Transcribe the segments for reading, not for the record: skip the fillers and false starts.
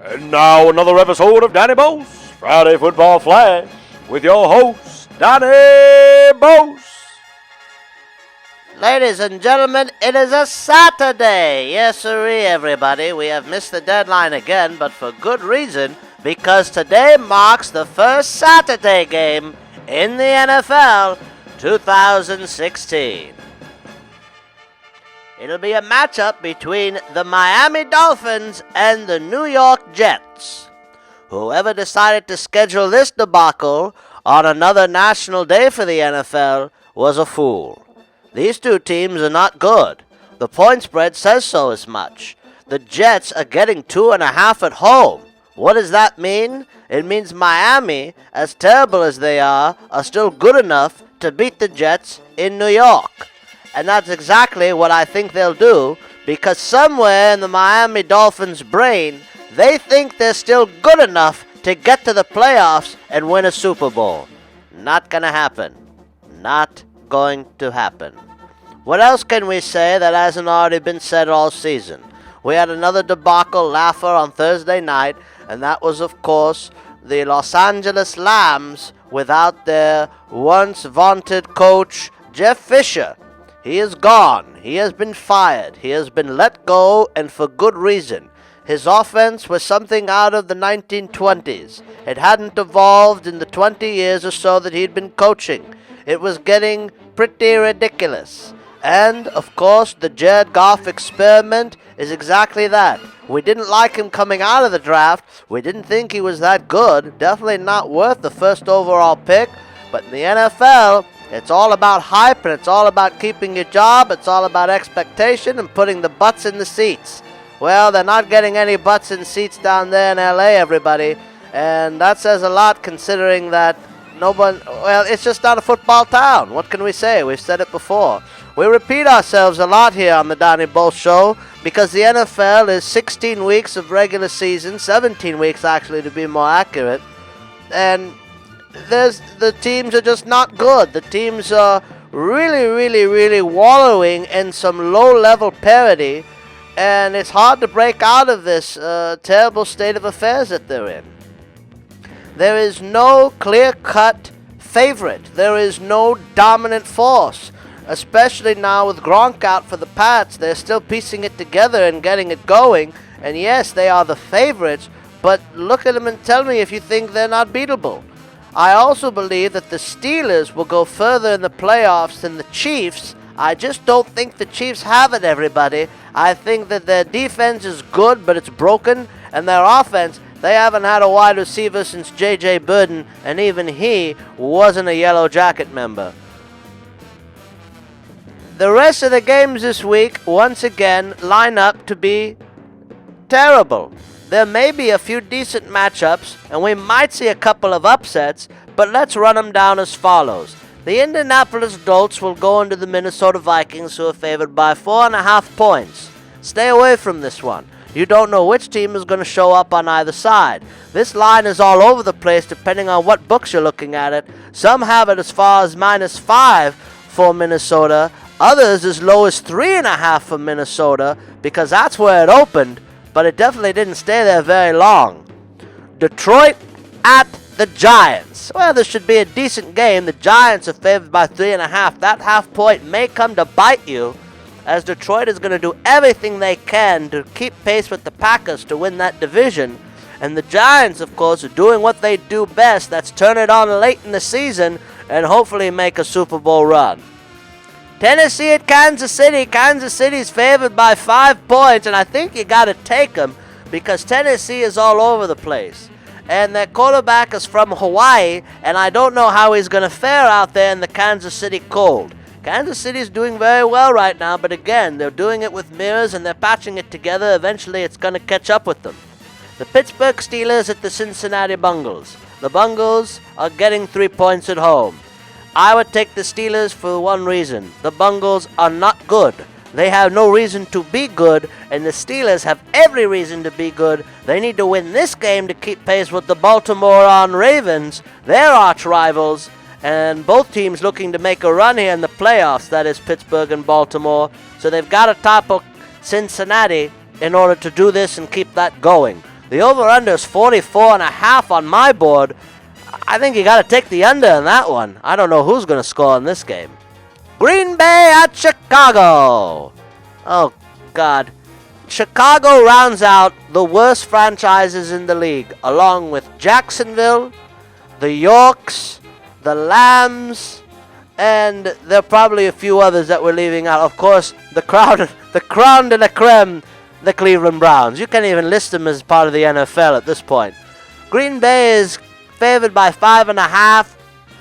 And now another episode of Donny Boast, Friday Football Flash, with your host, Donny Boast. Ladies and gentlemen, it is a Saturday. Yes, sirree, everybody. We have missed the deadline again, but for good reason, because today marks the first Saturday game in the NFL 2016. It'll be a matchup between the Miami Dolphins and the New York Jets. Whoever decided to schedule this debacle on another national day for the NFL was a fool. These two teams are not good. The point spread says so as much. The Jets are getting 2.5 at home. What does that mean? It means Miami, as terrible as they are still good enough to beat the Jets in New York. And that's exactly what I think they'll do, because somewhere in the Miami Dolphins' brain, they think they're still good enough to get to the playoffs and win a Super Bowl. Not gonna happen. Not going to happen. What else can we say that hasn't already been said all season? We had another debacle laugher on Thursday night, and that was, of course, the Los Angeles Lambs without their once vaunted coach, Jeff Fisher. He is gone. He has been fired. He has been let go, and for good reason. His offense was something out of the 1920s. It hadn't evolved in the 20 years or so that he'd been coaching. It was getting pretty ridiculous. And, of course, the Jared Goff experiment is exactly that. We didn't like him coming out of the draft. We didn't think he was that good. Definitely not worth the first overall pick. But in the NFL, it's all about hype, and it's all about keeping your job. It's all about expectation and putting the butts in the seats. Well, they're not getting any butts in seats down there in LA, everybody. And that says a lot, considering that it's just not a football town. What can we say? We've said it before. We repeat ourselves a lot here on the Donny Boast Show, because the NFL is 16 weeks of regular season, 17 weeks actually to be more accurate, and the teams are just not good. The teams are really wallowing in some low-level parity, and it's hard to break out of this terrible state of affairs that they're in. There is no clear-cut favorite. There is no dominant force, especially now with Gronk out for the Pats. They're still piecing it together and getting it going, and yes, they are the favorites, but look at them and tell me if you think they're not beatable. I also believe that the Steelers will go further in the playoffs than the Chiefs. I just don't think the Chiefs have it, everybody. I think that their defense is good, but it's broken, and their offense, they haven't had a wide receiver since J.J. Burden, and even he wasn't a Yellow Jacket member. The rest of the games this week, once again, line up to be terrible. There may be a few decent matchups, and we might see a couple of upsets, but let's run them down as follows. The Indianapolis Colts will go into the Minnesota Vikings, who are favored by 4.5 points. Stay away from this one. You don't know which team is going to show up on either side. This line is all over the place depending on what books you're looking at it. Some have it as far as -5 for Minnesota. Others as low as 3.5 for Minnesota, because that's where it opened, but it definitely didn't stay there very long. Detroit at the Giants. Well, this should be a decent game. The Giants are favored by 3.5. That half point may come to bite you, as Detroit is going to do everything they can to keep pace with the Packers to win that division. And the Giants, of course, are doing what they do best. That's turn it on late in the season and hopefully make a Super Bowl run. Tennessee at Kansas City. Kansas City is favored by 5 points, and I think you got to take them, because Tennessee is all over the place. And their quarterback is from Hawaii, and I don't know how he's going to fare out there in the Kansas City cold. Kansas City is doing very well right now, but again, they're doing it with mirrors and they're patching it together. Eventually, it's going to catch up with them. The Pittsburgh Steelers at the Cincinnati Bengals. The Bengals are getting 3 points at home. I would take the Steelers for one reason. The Bengals are not good. They have no reason to be good, and the Steelers have every reason to be good. They need to win this game to keep pace with the Baltimore Ravens, their arch rivals, and both teams looking to make a run here in the playoffs, that is Pittsburgh and Baltimore. So they've got to topple Cincinnati in order to do this and keep that going. The over-under is 44.5 on my board. I think you got to take the under in that one. I don't know who's going to score in this game. Green Bay at Chicago. Oh, God. Chicago rounds out the worst franchises in the league, along with Jacksonville, the Yorks, the Lambs, and there are probably a few others that we're leaving out. Of course, the crown de la creme, the Cleveland Browns. You can't even list them as part of the NFL at this point. Green Bay is favored by 5.5.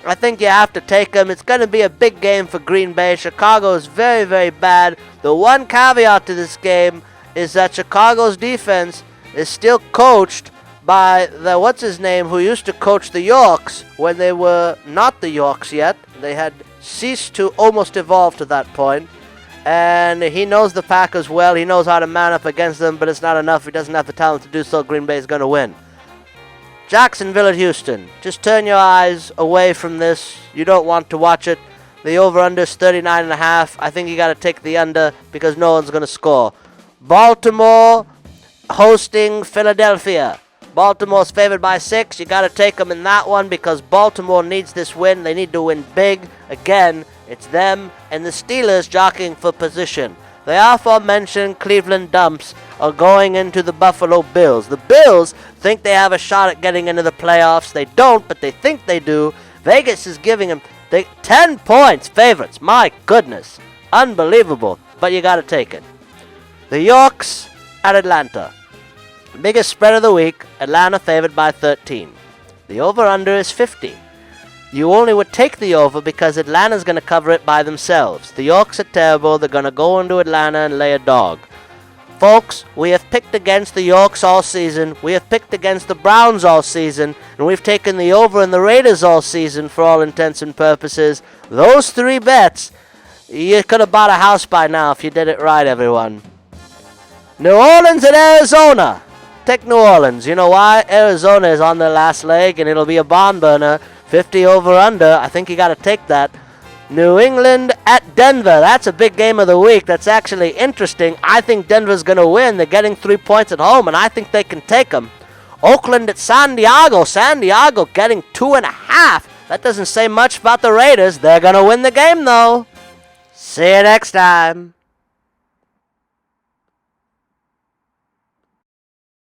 I think you have to take them. It's going to be a big game for Green Bay. Chicago is very, very bad. The one caveat to this game is that Chicago's defense is still coached by the what's-his-name who used to coach the Yorks when they were not the Yorks yet. They had ceased to almost evolve to that point. And he knows the Packers well. He knows how to man up against them, but it's not enough. He doesn't have the talent to do so. Green Bay is going to win. Jacksonville at Houston. Just turn your eyes away from this. You don't want to watch it. The over-under is 39.5. I think you got to take the under because no one's going to score. Baltimore hosting Philadelphia. Baltimore's favored by 6. You got to take them in that one because Baltimore needs this win. They need to win big. Again, it's them and the Steelers jockeying for position. The aforementioned Cleveland Dumps are going into the Buffalo Bills. The Bills think they have a shot at getting into the playoffs. They don't, but they think they do. Vegas is giving them 10 points favorites. My goodness. Unbelievable. But you got to take it. The Yorks at Atlanta. Biggest spread of the week. Atlanta favored by 13. The over-under is 50. You only would take the over because Atlanta's going to cover it by themselves. The Yorks are terrible. They're going to go into Atlanta and lay a dog. Folks, we have picked against the Yorks all season. We have picked against the Browns all season. And we've taken the over and the Raiders all season for all intents and purposes. Those 3 bets, you could have bought a house by now if you did it right, everyone. New Orleans and Arizona. Take New Orleans. You know why? Arizona is on their last leg, and it'll be a barn burner. 50 over-under. I think you got to take that. New England at Denver. That's a big game of the week. That's actually interesting. I think Denver's going to win. They're getting 3 points at home, and I think they can take them. Oakland at San Diego. San Diego getting 2.5. That doesn't say much about the Raiders. They're going to win the game, though. See you next time.